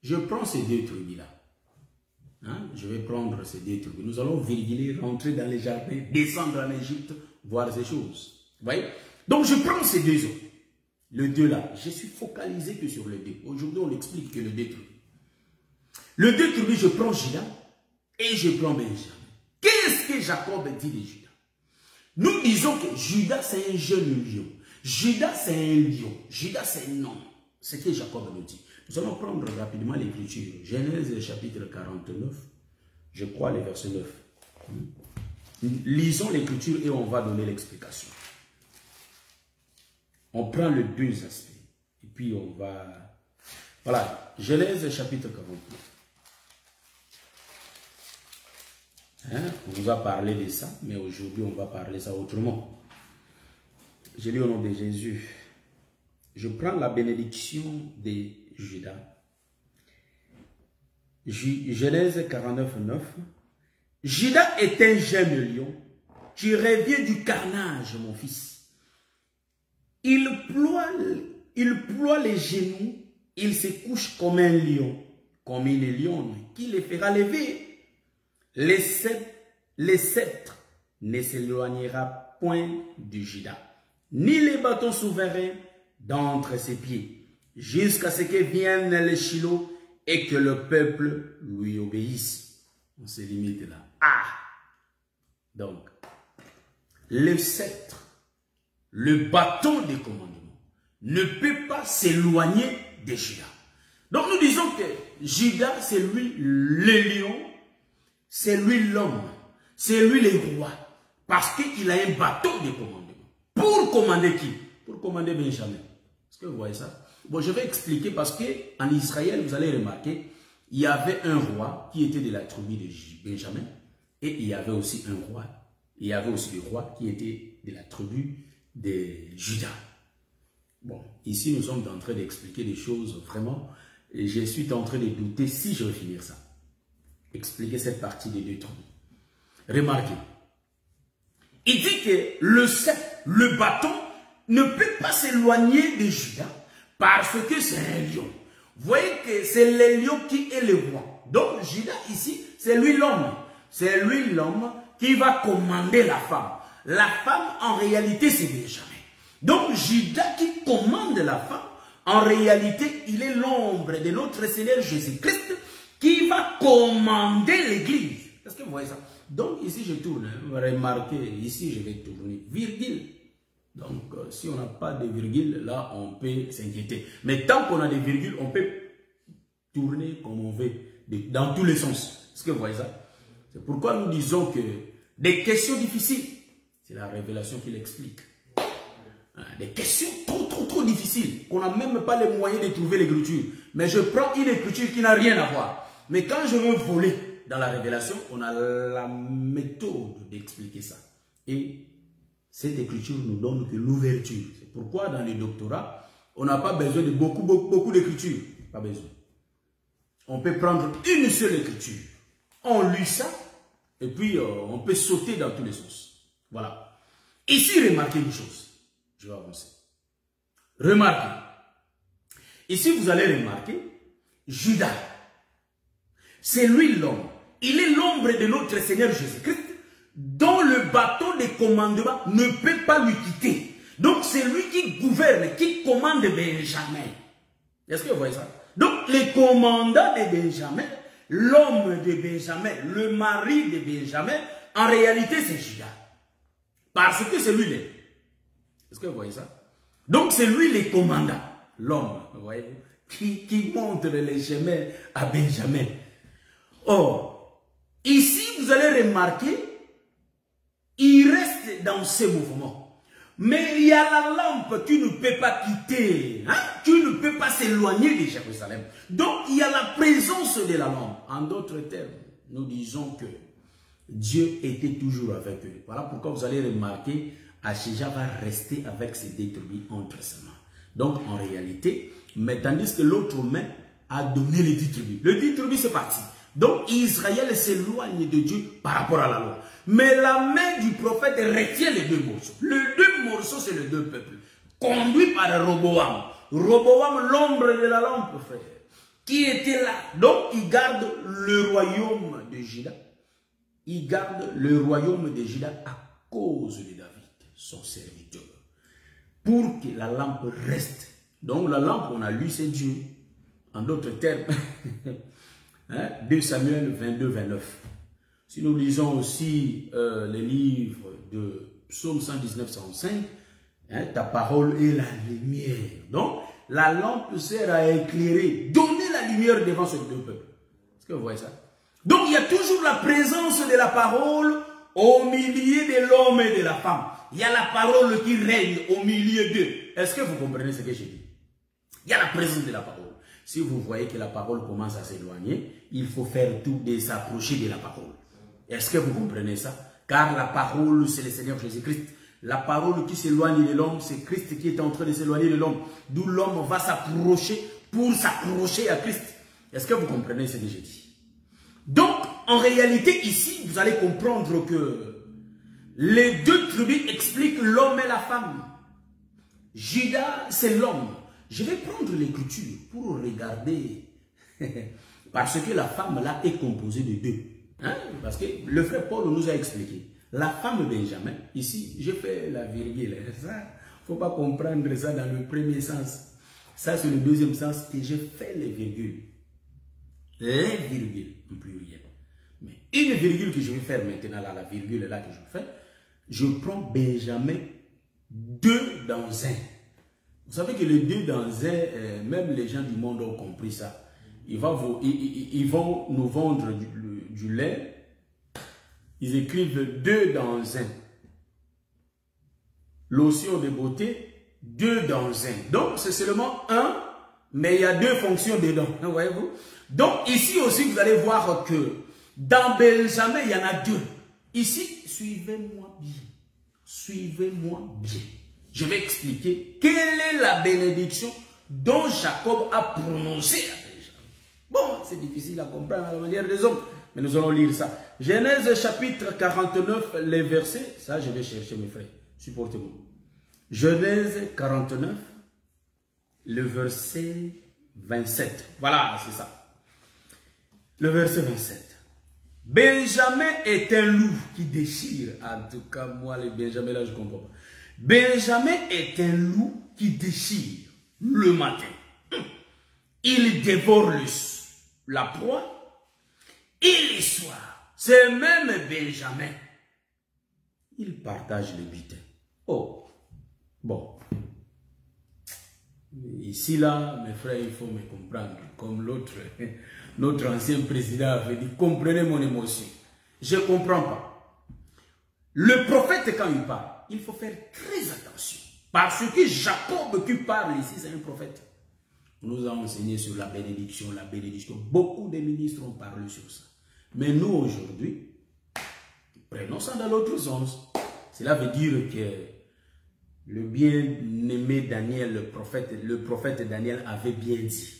Je prends ces deux tribus-là. Je vais prendre ces deux tribus. Nous allons virguler, rentrer dans les jardins, descendre en Égypte, voir ces choses. Vous voyez? Donc, je prends ces deux autres. Le deux là. Je suis focalisé que sur le deux. Aujourd'hui, on explique que le deux tribus. Le deux tribus, je prends Juda et je prends Benjamin. Qu'est-ce que Jacob dit de Juda? Nous disons que Juda, c'est un jeune lion. Juda, c'est un lion. Juda, c'est un homme. C'est ce que Jacob nous dit. Nous allons prendre rapidement l'écriture. Genèse chapitre 49, je crois les versets 9. Lisons l'écriture et on va donner l'explication. On prend les deux aspects. Et puis on va... Voilà, Genèse chapitre 49. On vous a parlé de ça, mais aujourd'hui on va parler ça autrement. Je lis au nom de Jésus. Je prends la bénédiction de Juda. Genèse 49, 9. Juda est un jeune lion qui revient du carnage, mon fils. Il ploie les genoux, il se couche comme un lion, comme une lionne qui les fera lever. Les sceptres ne s'éloignera point du Juda, ni les bâtons souverains d'entre ses pieds, jusqu'à ce que vienne le Shiloh et que le peuple lui obéisse. On se limite là. Donc, le sceptre, le bâton des commandements, ne peut pas s'éloigner de Juda. Donc, nous disons que Juda, c'est lui le lion, c'est lui l'homme, c'est lui le roi, parce qu'il a un bâton de commandement. Pour commander qui? Pour commander Benjamin. Est-ce que vous voyez ça? Bon, je vais expliquer parce qu'en Israël, vous allez remarquer, il y avait un roi qui était de la tribu de Benjamin et il y avait aussi un roi, il y avait aussi des rois qui étaient de la tribu de Juda. Bon, ici nous sommes en train d'expliquer des choses vraiment, et je suis en train de douter si je vais finir ça. Expliquer cette partie des deux tribus. Remarquez, il dit que le bâton ne peut pas s'éloigner de Juda parce que c'est un lion. Vous voyez que c'est le lion qui est le roi. Donc Juda ici, c'est lui l'homme. C'est lui l'homme qui va commander la femme. La femme en réalité c'est Benjamin. Donc Juda qui commande la femme, en réalité il est l'ombre de notre Seigneur Jésus-Christ qui va commander l'église. Est-ce que vous voyez ça? Donc ici je tourne, remarquez, ici je vais tourner, virgule. Donc si on n'a pas de virgule, là on peut s'inquiéter. Mais tant qu'on a des virgules, on peut tourner comme on veut, dans tous les sens. Est-ce que vous voyez ça? C'est pourquoi nous disons que des questions difficiles, c'est la révélation qui l'explique. Des questions trop difficiles, qu'on n'a même pas les moyens de trouver l'écriture. Mais je prends une écriture qui n'a rien à voir. Mais quand je veux voler dans la révélation, on a la méthode d'expliquer ça. Et cette écriture nous donne que l'ouverture. C'est pourquoi dans les doctorats, on n'a pas besoin de beaucoup d'écriture. Pas besoin. On peut prendre une seule écriture. On lit ça, et puis on peut sauter dans tous les sens. Voilà. Ici, remarquez une chose. Je vais avancer. Remarquez. Ici, vous allez remarquer, Judas, c'est lui l'homme. Il est l'ombre de notre Seigneur Jésus-Christ, dont le bâton de commandement ne peut pas lui quitter. Donc, c'est lui qui gouverne, qui commande Benjamin. Est-ce que vous voyez ça? Donc, le commandant de Benjamin, l'homme de Benjamin, le mari de Benjamin, en réalité, c'est Judas. Parce que c'est lui l'homme. Est-ce que vous voyez ça? Donc, c'est lui le commandant, l'homme, vous voyez, qui montre les chemins à Benjamin. Or, ici, vous allez remarquer, il reste dans ce mouvement. Mais il y a la lampe qui ne peut pas quitter, hein? Qui ne peut pas s'éloigner de Jérusalem. Donc, il y a la présence de la lampe. En d'autres termes, nous disons que Dieu était toujours avec eux. Voilà pourquoi vous allez remarquer, Achija va rester avec ses deux tribus entre ses mains. Donc, en réalité, mais tandis que l'autre main a donné les 10 tribus. Les 10 tribus, c'est parti. Donc, Israël s'éloigne de Dieu par rapport à la loi. Mais la main du prophète retient les deux morceaux. Les deux morceaux, c'est les deux peuples. Conduit par Roboam. Roboam, l'ombre de la lampe, frère. Qui était là. Donc, il garde le royaume de Juda. Il garde le royaume de Juda à cause de David, son serviteur. Pour que la lampe reste. Donc, la lampe, on a lu, c'est Dieu. En d'autres termes, hein, 2 Samuel 22, 29. Si nous lisons aussi les livres de Psaume 119, 105, hein, ta parole est la lumière. Donc, la lampe sert à éclairer, donner la lumière devant ce deux peuples. Est-ce que vous voyez ça? Donc, il y a toujours la présence de la parole au milieu de l'homme et de la femme. Il y a la parole qui règne au milieu d'eux. Est-ce que vous comprenez ce que je dis? Il y a la présence de la parole. Si vous voyez que la parole commence à s'éloigner, il faut faire tout de s'approcher de la parole. Est-ce que vous comprenez ça? Car la parole, c'est le Seigneur Jésus-Christ. La parole qui s'éloigne de l'homme, c'est Christ qui est en train de s'éloigner de l'homme. D'où l'homme va s'approcher pour s'approcher à Christ. Est-ce que vous comprenez ce que j'ai dit? Donc, en réalité, ici, vous allez comprendre que les deux tribus expliquent l'homme et la femme. Judas, c'est l'homme. Je vais prendre l'écriture pour regarder. Parce que la femme là est composée de deux. Hein? Parce que le frère Paul nous a expliqué. La femme Benjamin, ici, je fais la virgule. Ça, il ne faut pas comprendre ça dans le premier sens. Ça, c'est le deuxième sens. Et je fais les virgules. Les virgules, en pluriel. Mais une virgule que je vais faire maintenant, là, la virgule là que je fais, je prends Benjamin 2 dans 1. Vous savez que les 2 dans 1, même les gens du monde ont compris ça. Ils vont nous vendre du lait. Ils écrivent 2 dans 1. Lotion de beauté, deux dans un. Donc, c'est seulement un, mais il y a deux fonctions dedans. Voyez-vous? Donc, ici aussi, vous allez voir que dans Benjamin, il y en a deux. Ici, suivez-moi bien. Suivez-moi bien. Je vais expliquer quelle est la bénédiction dont Jacob a prononcé à Benjamin. Bon, c'est difficile à comprendre à la manière des hommes, mais nous allons lire ça. Genèse chapitre 49, les versets. Ça, je vais chercher mes frères. Supportez-moi. Genèse 49, le verset 27. Voilà, c'est ça. Le verset 27. Benjamin est un loup qui déchire. En tout cas, moi, les Benjamin, là, je ne comprends pas. Benjamin est un loup qui déchire le matin. Il dévore la proie et le soir. C'est même Benjamin. Il partage le butin. Oh, bon. Ici, là, mes frères, il faut me comprendre. Comme l'autre, notre ancien président avait dit, comprenez mon émotion. Je ne comprends pas. Le prophète, quand il parle, il faut faire très attention. Parce que Jacob qui parle ici, c'est un prophète. On nous a enseigné sur la bénédiction, la bénédiction. Beaucoup de ministres ont parlé sur ça. Mais nous, aujourd'hui, prenons ça dans l'autre sens. Cela veut dire que le bien-aimé Daniel, le prophète Daniel avait bien dit.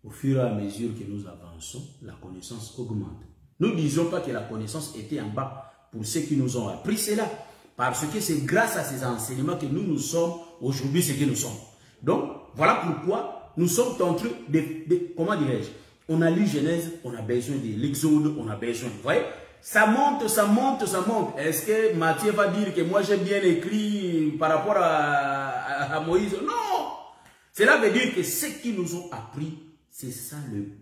Au fur et à mesure que nous avançons, la connaissance augmente. Nous ne disons pas que la connaissance était en bas pour ceux qui nous ont appris cela. Parce que c'est grâce à ces enseignements que nous sommes aujourd'hui ce que nous sommes. Donc, voilà pourquoi nous sommes en train de comment dirais-je, on a lu Genèse, on a besoin de l'Exode, on a besoin, vous voyez, ça monte, ça monte, ça monte. Est-ce que Matthieu va dire que moi j'ai bien écrit par rapport à Moïse? Non! Cela veut dire que ce qu'ils nous ont appris, c'est ça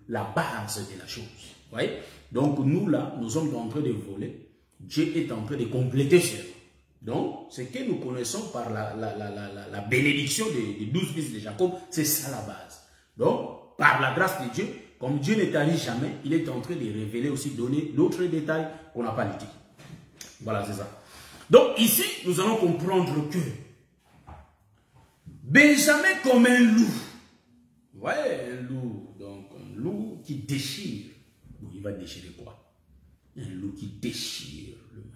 la base de la chose. Vous voyez? Donc nous là, nous sommes en train de voler. Dieu est en train de compléter cela. Donc, ce que nous connaissons par la bénédiction des 12 fils de Jacob, c'est ça la base. Donc, par la grâce de Dieu, comme Dieu n'est allé jamais, il est en train de révéler aussi, donner d'autres détails qu'on n'a pas dit. Voilà, c'est ça. Donc, ici, nous allons comprendre que Benjamin comme un loup. Vous voyez, un loup, donc un loup qui déchire. Bon, il va déchirer quoi? Un loup qui déchire le matin.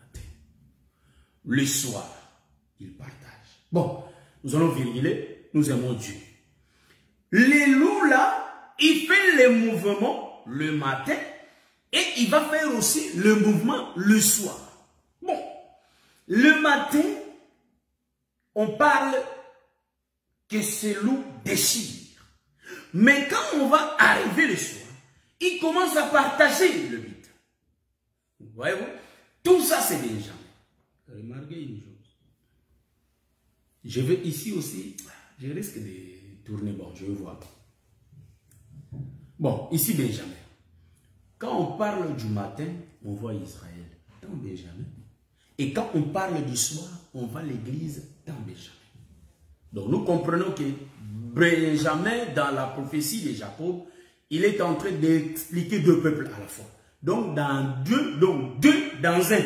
Le soir, il partage. Bon, nous allons vérifier, nous aimons Dieu. Les loups là, il fait les mouvements le matin et il va faire aussi le mouvement le soir. Bon, le matin, on parle que ces loups déchirent. Mais quand on va arriver le soir, il commence à partager le butin. Voyez-vous? Tout ça, c'est des gens. Remarquez une chose. Je vais ici aussi, je risque de tourner, bon, je vais voir. Bon, ici Benjamin. Quand on parle du matin, on voit Israël dans Benjamin. Et quand on parle du soir, on voit l'église dans Benjamin. Donc nous comprenons que Benjamin, dans la prophétie de Jacob, il est en train d'expliquer deux peuples à la fois. Donc deux dans un.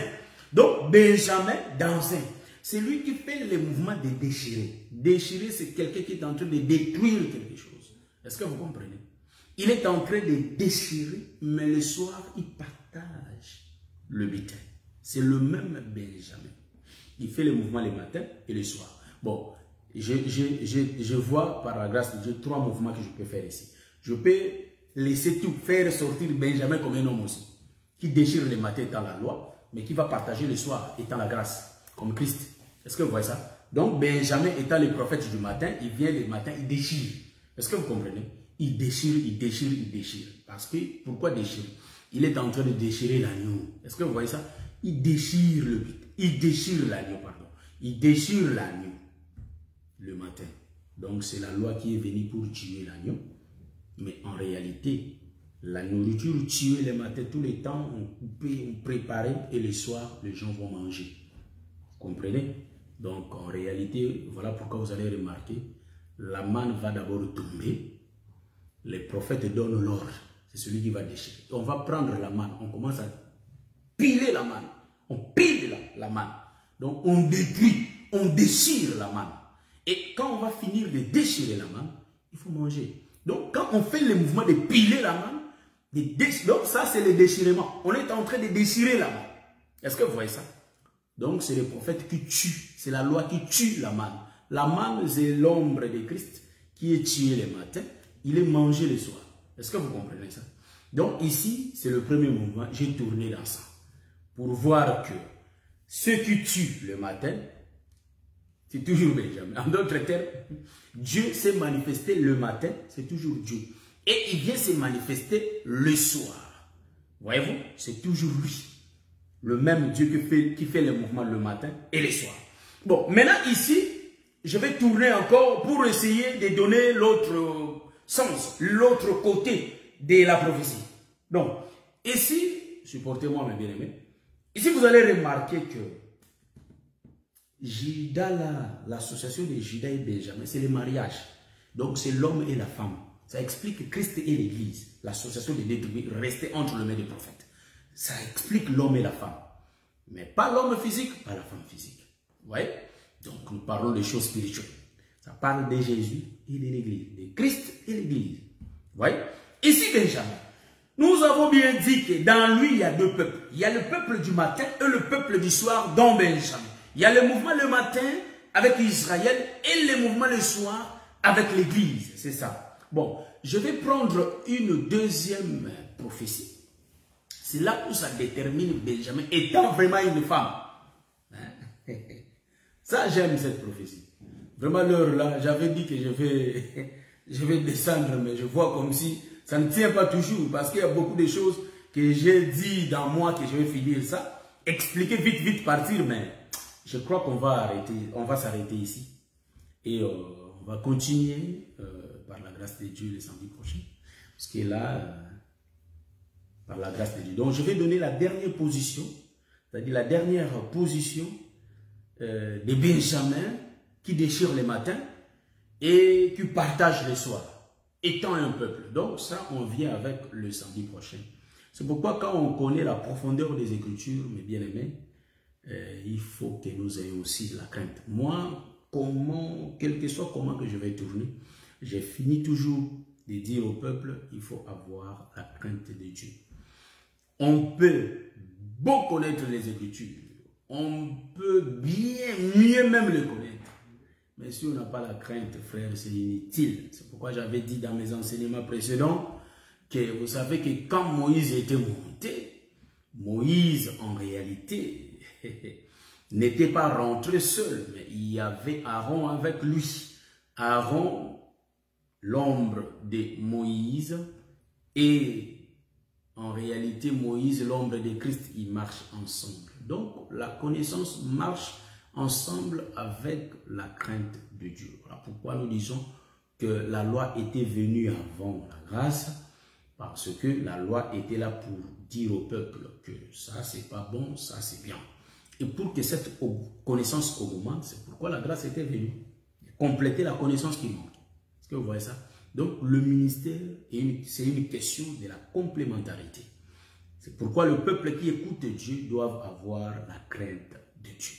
Donc, Benjamin dans un. C'est lui qui fait les mouvements de déchirer. Déchirer, c'est quelqu'un qui est en train de détruire quelque chose. Est-ce que vous comprenez? Il est en train de déchirer, mais le soir, il partage le butin. C'est le même Benjamin. Il fait les mouvements le matin et le soir. Bon, je vois par la grâce de Dieu 3 mouvements que je peux faire ici. Je peux laisser tout faire sortir Benjamin comme un homme aussi, qui déchire le matin dans la loi, mais qui va partager le soir étant la grâce, comme Christ. Est-ce que vous voyez ça? Donc Benjamin étant le prophète du matin, il vient le matin, il déchire. Est-ce que vous comprenez? Il déchire, il déchire, il déchire. Parce que, pourquoi déchirer? Il est en train de déchirer l'agneau. Est-ce que vous voyez ça? Il déchire le but. Il déchire l'agneau, pardon. Il déchire l'agneau le matin. Donc c'est la loi qui est venue pour tuer l'agneau. Mais en réalité, la nourriture tuée le matin, tous les temps, on coupait, on préparait et le soir, les gens vont manger. Vous comprenez? Donc en réalité, voilà pourquoi vous allez remarquer, la manne va d'abord tomber, les prophètes donnent l'ordre, c'est celui qui va déchirer. On va prendre la manne, on commence à piler la manne, on pile la manne. Donc on détruit, on déchire la manne. Et quand on va finir de déchirer la manne, il faut manger. Donc, quand on fait le mouvement de piler la manne, donc ça, c'est le déchirement. On est en train de déchirer la manne. Est-ce que vous voyez ça? Donc, c'est le prophète qui tue. C'est la loi qui tue la manne. La manne, c'est l'ombre de Christ qui est tué le matin. Il est mangé le soir. Est-ce que vous comprenez ça? Donc, ici, c'est le premier mouvement. J'ai tourné dans ça. Pour voir que ce qui tue le matin, c'est toujours Benjamin. En d'autres termes, Dieu s'est manifesté le matin, c'est toujours Dieu. Et il vient se manifester le soir. Voyez-vous, c'est toujours lui. Le même Dieu qui fait le mouvement le matin et le soir. Bon, maintenant ici, je vais tourner encore pour essayer de donner l'autre sens, l'autre côté de la prophétie. Donc, ici, supportez-moi mes bien-aimés, ici vous allez remarquer que Judas, l'association de Judas et Benjamin, c'est le mariage. Donc, c'est l'homme et la femme. Ça explique Christ et l'Église, l'association des deux tribus restée entre le mains des prophètes. Ça explique l'homme et la femme. Mais pas l'homme physique, pas la femme physique. Vous voyez? Donc, nous parlons des choses spirituelles. Ça parle de Jésus et de l'Église, de Christ et l'Église. Vous voyez? Ici, Benjamin, nous avons bien dit que dans lui, il y a deux peuples. Il y a le peuple du matin et le peuple du soir, dont Benjamin. Il y a le mouvement le matin avec Israël et le mouvement le soir avec l'Église. C'est ça. Bon, je vais prendre une deuxième prophétie. C'est là où ça détermine Benjamin étant vraiment une femme. Hein? Ça, j'aime cette prophétie. Vraiment, l'heure là, j'avais dit que je vais descendre, mais je vois comme si ça ne tient pas toujours, parce qu'il y a beaucoup de choses que j'ai dit dans moi que je vais finir ça. Expliquer vite, partir, mais je crois qu'on va arrêter, on va s'arrêter ici. Et on va continuer par la grâce de Dieu le samedi prochain. Parce que là, par la grâce de Dieu. Donc, je vais donner la dernière position, c'est-à-dire la dernière position de Benjamin qui déchire les matins et qui partage les soirs, étant un peuple. Donc, ça, on vient avec le samedi prochain. C'est pourquoi, quand on connaît la profondeur des Écritures, mes bien-aimés, il faut que nous ayons aussi la crainte. Moi, quel que soit comment que je vais tourner, j'ai fini toujours de dire au peuple, il faut avoir la crainte de Dieu. On peut beau connaître les Écritures, on peut mieux même les connaître. Mais si on n'a pas la crainte, frère, c'est inutile. C'est pourquoi j'avais dit dans mes enseignements précédents que vous savez que quand Moïse était monté, Moïse en réalité n'était pas rentré seul, mais il y avait Aaron avec lui. Aaron, l'ombre de Moïse, et en réalité Moïse, l'ombre de Christ, ils marchent ensemble. Donc la connaissance marche ensemble avec la crainte de Dieu. Voilà pourquoi nous disons que la loi était venue avant la grâce, parce que la loi était là pour dire au peuple que ça c'est pas bon, ça c'est bien. Et pour que cette connaissance augmente, c'est pourquoi la grâce était venue. Compléter la connaissance qui manque. Est-ce que vous voyez ça? Donc le ministère, c'est une question de la complémentarité. C'est pourquoi le peuple qui écoute Dieu doit avoir la crainte de Dieu.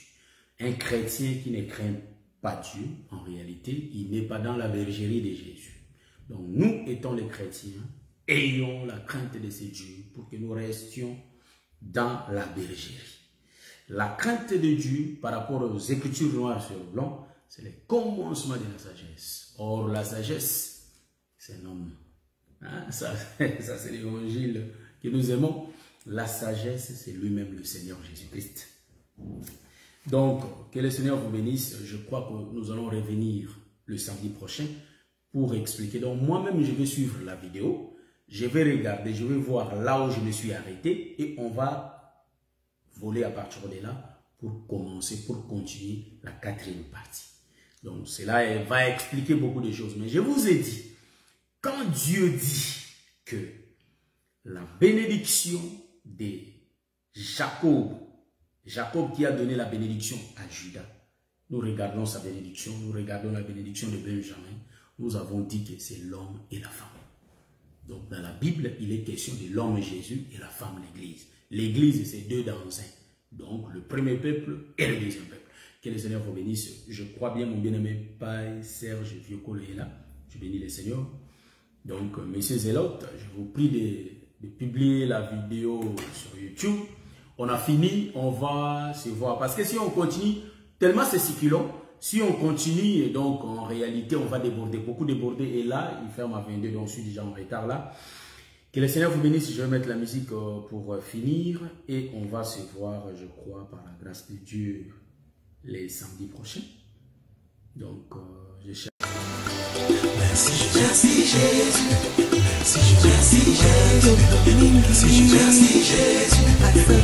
Un chrétien qui ne craint pas Dieu, en réalité, il n'est pas dans la bergerie de Jésus. Donc nous, étant les chrétiens, ayons la crainte de ces dieux pour que nous restions dans la bergerie. La crainte de Dieu par rapport aux Écritures noires sur blanc, c'est le commencement de la sagesse. Or, la sagesse, c'est un homme. Hein? Ça c'est l'évangile que nous aimons. La sagesse, c'est lui-même le Seigneur Jésus-Christ. Donc, que le Seigneur vous bénisse. Je crois que nous allons revenir le samedi prochain pour expliquer. Donc, moi-même, je vais suivre la vidéo. Je vais regarder, je vais voir là où je me suis arrêté et on va voler à partir de là pour commencer, pour continuer la quatrième partie. Donc, cela va expliquer beaucoup de choses. Mais je vous ai dit, quand Dieu dit que la bénédiction de Jacob qui a donné la bénédiction à Judas, nous regardons sa bénédiction, nous regardons la bénédiction de Benjamin, nous avons dit que c'est l'homme et la femme. Donc dans la Bible, il est question de l'homme Jésus et la femme l'Église. L'Église, c'est deux dans un. Donc le premier peuple et le deuxième peuple. Que le Seigneur vous bénisse. Je crois bien, mon bien-aimé Pai Serge Viocolo est là. Je bénis le Seigneur. Donc, messieurs Zélotes, je vous prie de publier la vidéo sur YouTube. On a fini, on va se voir. Parce que si on continue, tellement c'est succulent, si on continue, et donc en réalité, on va déborder, beaucoup déborder. Et là, il ferme à 22, donc je suis déjà en retard là. Que le Seigneur vous bénisse. Je vais mettre la musique pour finir. Et on va se voir, je crois, par la grâce de Dieu, les samedis prochains. Donc, je cherche. Merci Jésus, merci Jésus, merci Jésus.